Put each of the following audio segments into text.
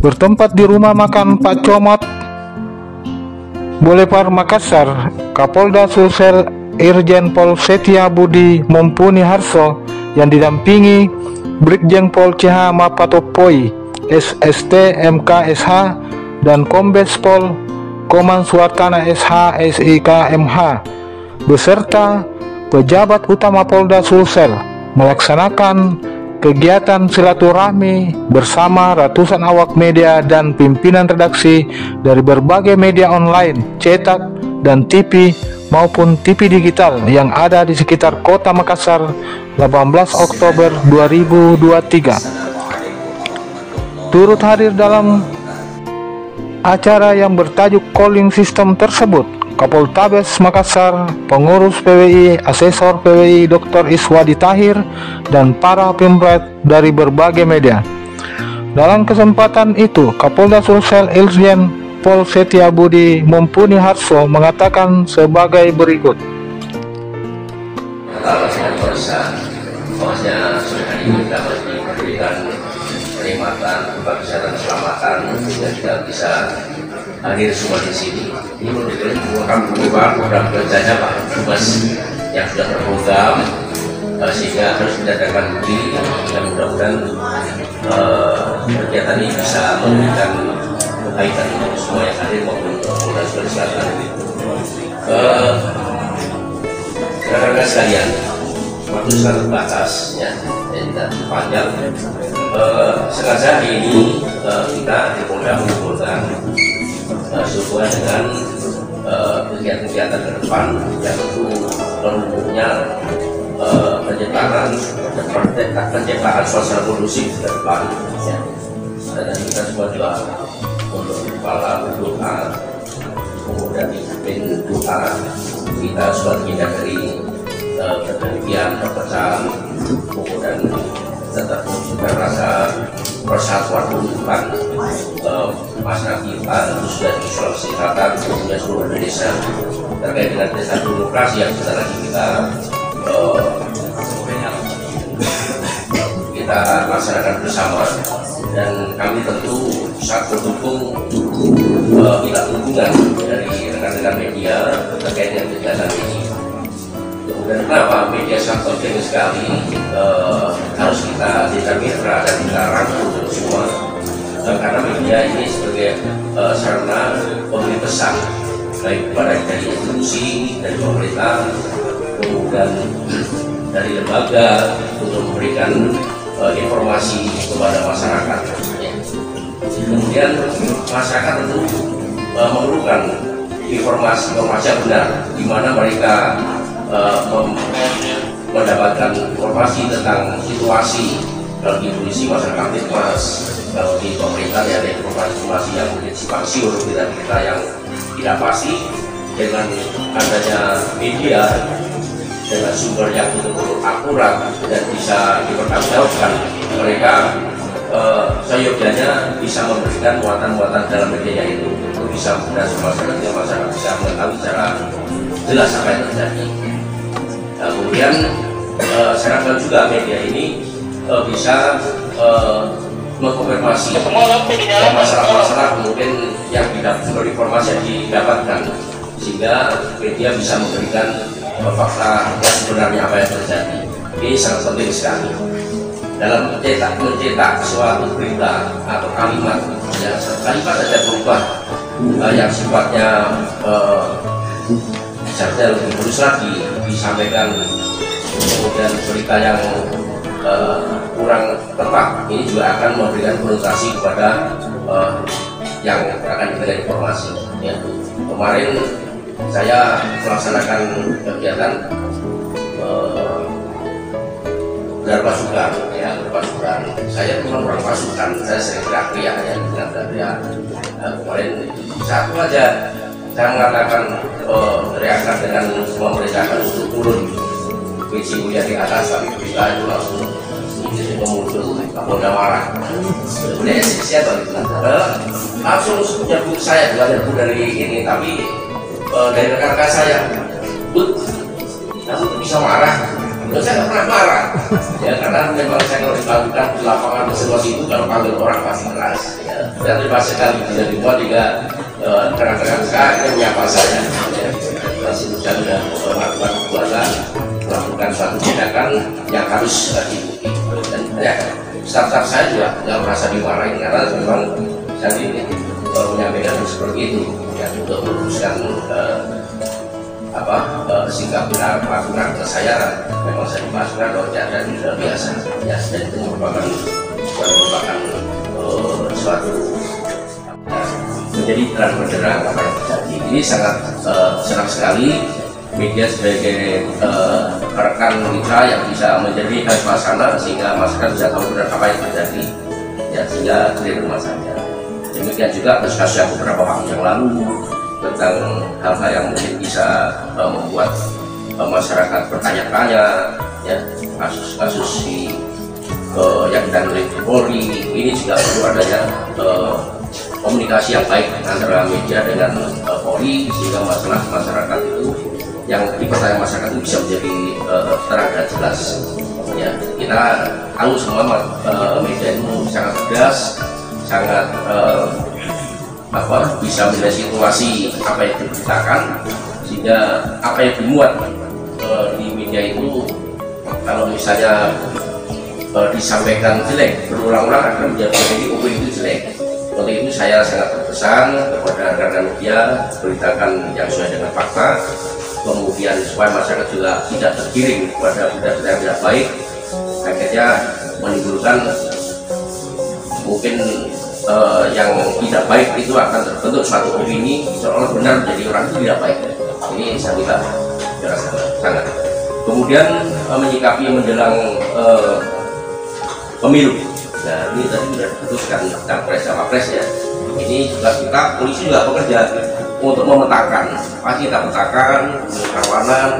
Bertempat di rumah makan Pak Comot, Boulevard Makassar, Kapolda Sulsel Irjen Pol Setia Budi Mumpuni Harso yang didampingi Brigjen Pol CH Mapatopoi, SST MKSH, dan Kombes Pol Koman Suartana SH SIK MH beserta pejabat utama Polda Sulsel melaksanakan kegiatan silaturahmi bersama ratusan awak media dan pimpinan redaksi dari berbagai media online, cetak, dan TV maupun TV digital yang ada di sekitar kota Makassar 18 Oktober 2023. Turut hadir dalam acara yang bertajuk Calling System tersebut Kapoltabes Makassar, pengurus PWI, asesor PWI Dr. Iswadi Tahir, dan para pimret dari berbagai media. Dalam kesempatan itu, Kapolda Sulsel Irjen Pol Setia Budi Mumpuni Harso mengatakan sebagai berikut. Bahwasanya sore hari ini dapat diberikan kenikmatan, kebahagiaan dan keselamatan sehingga kita bisa hadir semua di sini. Ini merupakan program kerjanya Pak Dubes yang sudah terprogram sehingga harus mendadakan diri dan mudah-mudahan kegiatan ini bisa memberikan kebaikan untuk semua yang hadir maupun Polda Sulawesi Selatan. Rekan-rekan sekalian, waktu sangat terbatas ya, dan tidak panjang. Sengaja hari ini kita di Polda mengumpulkan sehubungan dengan kegiatan-kegiatan ke depan yang tentu perlunya penciptaan suasana kondusif ke depan ya. Dan kita semua juga untuk kepala berdoa, kemudian dipimpin doa kita semua menghindari pergantian, perpecahan, kemudian tetap menunjukkan rasa persatuan kehidupan masyarakat kita, khususnya di Sulawesi Selatan, khususnya seluruh Indonesia, terkait dengan desa demokrasi yang sebentar lagi kita laksanakan bersama. Dan kami tentu sangat mendukung minta dukungan dari rekan-rekan media terkait dengan kegiatan ini. Dan kenapa media sangat penting sekali harus kita jadikan mitra dan kita rangkul semua karena media ini sebagai sarana pemberi pesan baik kepada dari institusi, dari pemerintah, kemudian dari lembaga untuk memberikan informasi kepada masyarakat. Kemudian masyarakat tentu memerlukan informasi yang benar, di mana mereka mendapatkan informasi tentang situasi. Kalau di polisi masyarakat bebas, kalau di pemerintah ya ada informasi yang mungkin simpang siur, berita yang tidak pasti. Dengan adanya media dengan sumber yang betul-betul akurat dan bisa dipertanggungjawabkan, mereka seyogyanya bisa memberikan muatan-muatan dalam media itu untuk bisa masyarakat bisa mengetahui secara jelas apa yang terjadi. Kemudian saya harapkan juga media ini bisa mengkonfirmasi masalah-masalah kemudian yang informasi yang didapatkan, sehingga media bisa memberikan fakta yang sebenarnya apa yang terjadi. Ini sangat penting sekali dalam mencetak suatu berita atau kalimat. Ya, kalimat saja berubah yang sifatnya seharusnya lebih halus lagi disampaikan, kemudian berita yang kurang tepat ini juga akan memberikan konotasi kepada yang akan diberikan informasi ya. Kemarin saya melaksanakan kegiatan gelar pasukan ya, pasukan. Saya bukan orang pasukan, saya sering teriak-teriak ya dengan teriak. Kemarin satu aja saya mengatakan teriakan dengan memerintahkan untuk turun biji mulia di atas, tapi berita itu langsung muncul Kapolda marah. Sebenarnya siapa itu? Langsung nyebut saya, bukan nyebut dari ini, tapi dari rekan-rekan saya. Kamu bisa marah? Saya nggak pernah marah, ya karena karena memang saya kalau dilakukan di lapangan seluas itu kalau panggil orang pasti keras ya. Dan terima sekali bisa dibuat juga rekan-rekan saya yang menyapa saya ya. Masih sudah melakukan perbuatan, melakukan suatu tindakan yang harus diikuti. Dan ya, staff saya juga nggak merasa dimarahin karena memang saya ini menyampaikan seperti itu ya, untuk meluruskan sikap perlakuan ke saya. Memang saya dimasukkan bahwa keadaan itu sudah biasa ya, dan itu merupakan suatu menjadi terang benderang apa yang terjadi. Ini sangat senang sekali media sebagai rekan mitra yang bisa menjadi suasana sehingga masyarakat bisa tahu benar apa yang terjadi ya, sehingga clear rumah saja. Demikian juga kasus yang beberapa waktu yang lalu tentang hal-hal yang mungkin bisa membuat masyarakat bertanya-tanya ya, kasus-kasus yang ditangani Polri. Ini juga perlu adanya komunikasi yang baik antara media dengan Polri sehingga masalah masyarakat itu yang dipertanyaan masyarakat itu bisa menjadi terang dan jelas ya. Kita tahu semua media itu sangat tegas, sangat bisa menilai situasi apa yang diberitakan, sehingga apa yang dimuat di media itu kalau misalnya disampaikan jelek berulang-ulang akan menjadi opini itu jelek. Untuk itu saya sangat berpesan kepada rekan media, beritakan yang sesuai dengan fakta, kemudian supaya masyarakat juga tidak tergiring pada berita-berita yang tidak baik, akhirnya menimbulkan mungkin yang tidak baik itu akan terbentuk suatu opini seolah benar jadi orang itu tidak baik. Ini saya minta sangat. Kemudian menyikapi menjelang pemilu. Nah, ini tadi sudah diputuskan capres cawapres ya. Ini juga kita polisi juga bekerja untuk memetakan, pasti kita petakan kerawanan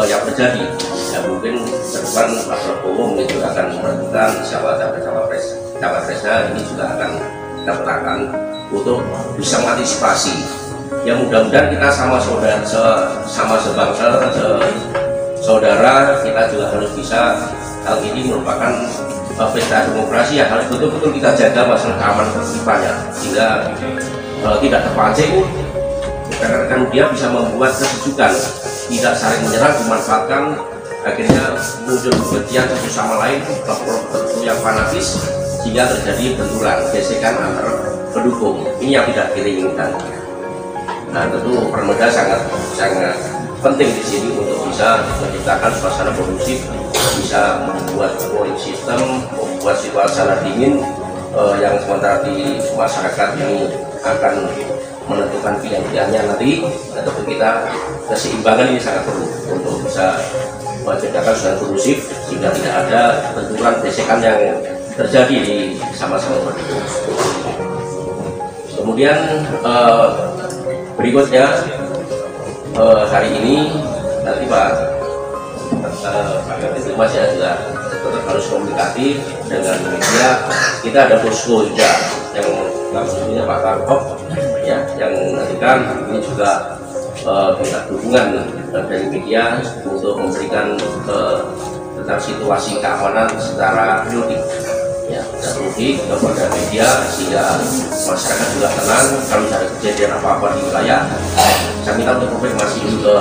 yang terjadi. Ya mungkin ke depan Pak Prabowo itu akan menentukan siapa cawapresnya, ini juga akan kita petakan untuk bisa mengantisipasi. Ya mudah-mudahan kita sama sebangsa, saudara, kita juga harus bisa. Hal ini merupakan pesta demokrasi yang harus betul-betul kita jaga masalah keamanan tertibnya, sehingga tidak terpancing rekan-rekan dia bisa membuat kesejukan, tidak saling menyerang, dimanfaatkan akhirnya muncul kebencian satu sama lain, kelompok tertentu yang fanatis sehingga terjadi benturan, gesekan antar pendukung. Ini yang tidak kita inginkan. Nah tentu Permeda sangat penting di sini untuk bisa menciptakan suasana kondusif, bisa membuat polling system, membuat suasana dingin yang sementara di masyarakat ini akan menentukan pilihan-pilihannya nanti. Tentu kita keseimbangan ini sangat perlu untuk bisa menciptakan suasana kondusif sehingga tidak ada benturan gesekan yang terjadi di sama-sama pendukung. Kemudian berikutnya hari ini nanti Pak itu masih juga tetap harus komunikatif dengan media. Kita ada posko juga yang maksudnya Pak Karkop ya, yang nantikan ini juga minta dukungan dari media untuk memberikan tentang situasi keamanan secara periodik ya, periodik kepada media sehingga masyarakat juga tenang kalau ada kejadian apa-apa di wilayah. Saya minta untuk konfirmasi ke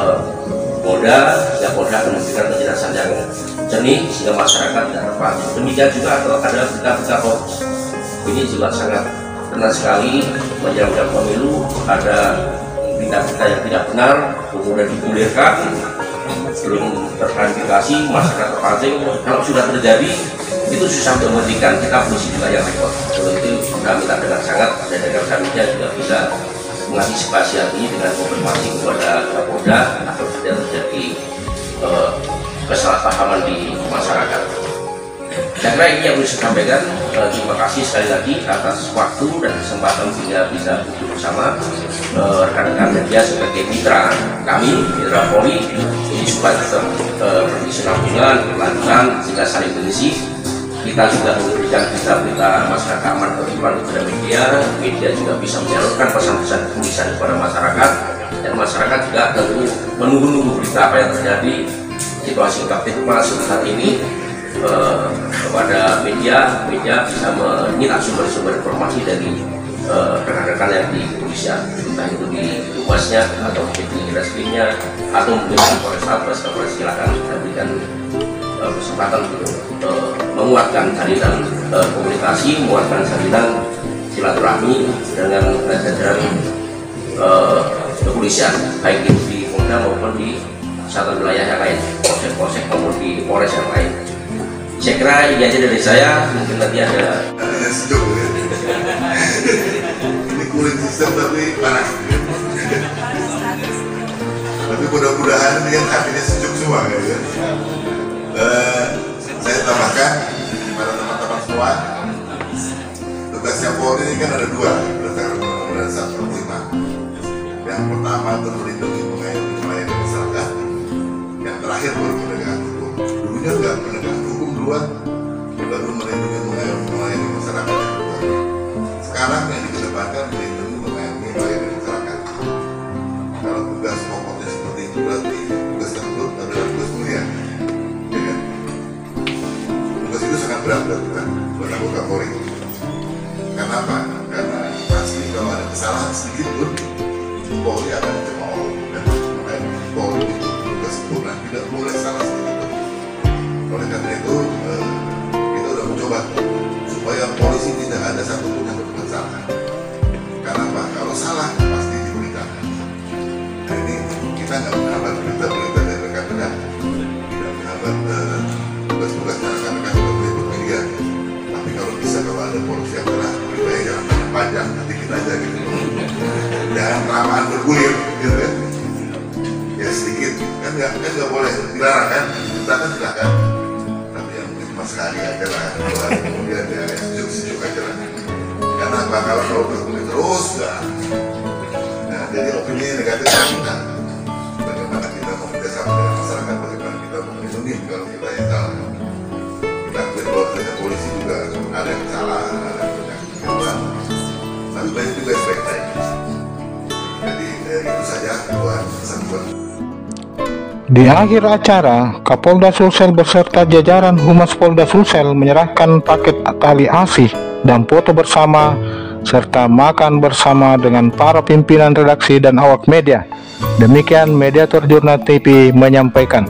Polda, ya Polda memberikan penjelasan yang jernih sehingga masyarakat tidak terpancing. Demikian juga ada berita-berita hoax. Ini juga sangat benar sekali menjelang pemilu, ada berita-berita yang tidak benar kemudian digulirkan, belum terklarifikasi, masyarakat terpancing. Kalau sudah terjadi itu susah untuk menghentikan, kita polisi juga yang repot. Kalau itu kita minta dengan sangat dan rekan media juga bisa mengantisipasi hal ini dengan konfirmasi kepada Kapolda atau tidak terjadi kesalahpahaman di masyarakat. Saya kira ini yang harus saya sampaikan. Terima kasih sekali lagi atas waktu dan kesempatan sehingga bisa duduk bersama rekan-rekan media sebagai mitra kami, mitra Polri. Ini supaya tetap berkesinambungan, berkelanjutan sehingga saling mengisi. Kita juga memberikan berita-berita masyarakat aman tertiban kepada media juga bisa menyalurkan pesan-pesan tulisan kepada masyarakat, dan masyarakat juga tentu menunggu-nunggu berita apa yang terjadi. Situasi Kapten Mas saat ini kepada media bisa menyimak sumber-sumber informasi dari rekan-rekan yang di kepolisian, entah itu di Humasnya atau di Reskrimnya atau mungkin di Polrestabes. Silakan kita berikan kesempatan untuk menguatkan jalinan komunikasi, menguatkan jalinan silaturahmi dengan jajaran kepolisian, baik itu di Polda maupun di satuan wilayah yang lain, polsek-polsek maupun di Polres yang lain. Saya kira ini aja dari saya, mungkin nanti ada sejuk ya. Ini cooling system tapi panas. Tapi mudah-mudahan ini kan hatinya sejuk semua ya. Saya tambahkan pada teman-teman semua, tugasnya Polri ini kan ada dua berdasarkan Undang-Undang 145. Yang pertama itu melindungi melayani masyarakat, yang terakhir baru penegakan hukum. Dulunya enggak, penegakan hukum duluan, baru melindungi melayani masyarakat. Sekarang yang dikedepankan melindungi melayani masyarakat. Kalau tugas pokoknya seperti itu, berarti tugas tersebut adalah tugas mulia. Ya kan? Tugas itu sangat berat buat kita, buat anggota Polri. Kenapa? Karena pasti kalau ada kesalahan sedikit pun Polri akan dicemooh, dan Polri itu tugas sempurna, tidak boleh salah sedikit pun. Oleh karena itu kita sudah mencoba supaya polisi tidak ada satupun yang berbuat salah. Karena apa? Kalau salah pasti diberitakan. Nah ini kita nggak menghambat berita-berita dari rekan-rekan, tidak menghambat tugas-tugas rekan-rekan untuk meliput media. Tapi kalau bisa, kalau ada polisi yang salah, beritanya jangan panjang, nanti kita aja gitu. Jangan kelamaan bergulir, gitu kan? Ya sedikit, kan nggak boleh dilarang kan? Kita kan silakan. Tapi yang mungkin cuma sekali aja lah, kemudian ya sejuk-sejuk aja lah. Karena apa? Kalau bergulir terus, ya. Nah, jadi opini negatif kita. Bagaimana kita mau bekerjasama dengan masyarakat, bagaimana kita mau melindungi kalau kita yang salah. Kita akui bahwa polisi juga ada yang salah, ada yang salah. Tapi banyak juga yang baik-baik. Jadi itu saja pesan buat. Di akhir acara, Kapolda Sulsel beserta jajaran Humas Polda Sulsel menyerahkan paket tali asih dan foto bersama serta makan bersama dengan para pimpinan redaksi dan awak media. Demikian Mediator Jurnal TV menyampaikan.